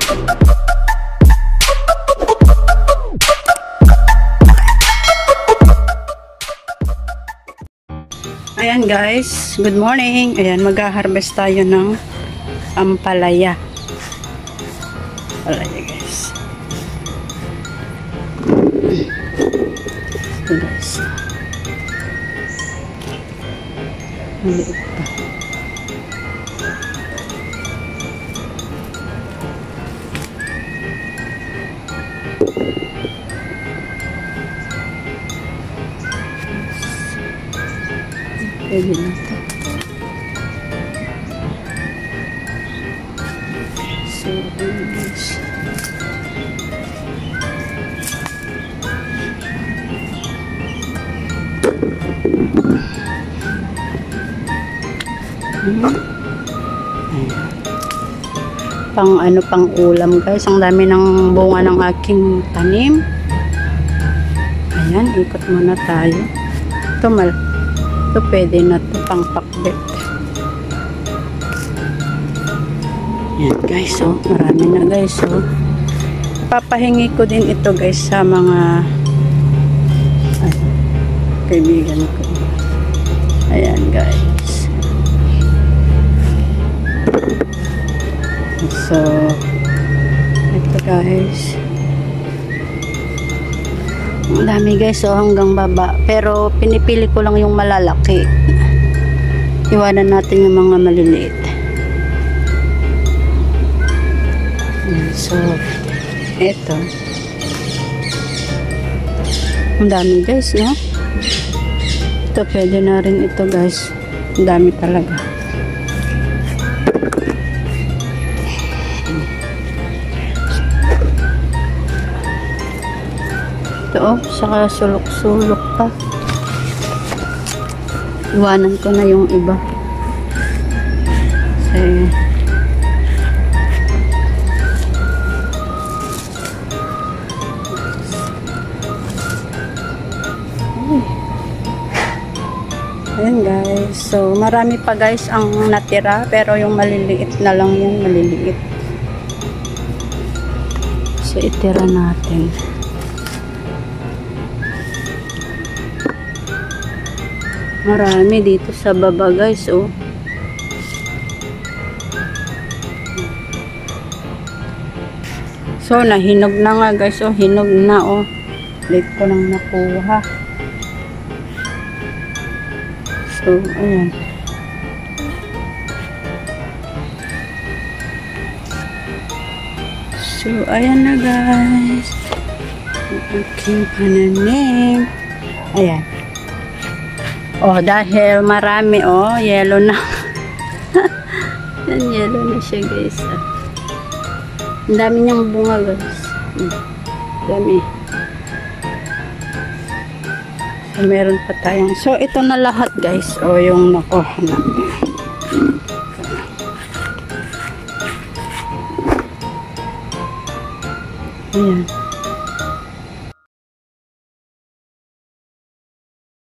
Ayan guys, good morning. Ayan, mag-harvest tayo ng ampalaya. Ampalaya guys. Ito guys. Maliit pa. Pwede na ito. So, guys. Pang ano, pang ulam guys. Ang dami ng bunga ng aking tanim. Ayan, ikot muna tayo. Ito ito pwede na ito pang pakbet. Yan guys, so marami na guys. So papahingi ko din ito guys sa mga kaibigan ko. Ayan guys. So ito guys. Ang dami guys, so hanggang baba. Pero pinipili ko lang yung malalaki. Iwanan natin yung mga maliliit. So, eto. Ang dami guys, no? Ito, pwede na rin ito guys. Ang dami talaga. Ito oh, saka sulok-sulok pa. Iwanan ko na yung iba. Kasi ayan guys. So marami pa guys ang natira, pero yung maliliit na lang yung maliliit. So itira natin. Marami dito sa baba guys, oh. So nahinog na nga guys, oh. Hinog na, oh. Late ko lang nakuha. So ayan. So ayan na guys. Ang aking pananim. Ayan. Oh, dahil marami, oh, yellow na. Yan, yellow na siya, guys. Ang dami niyang bunga, guys. Dami. So, meron pa tayong. So, ito na lahat, guys. O, yung nakuha natin. Ayan.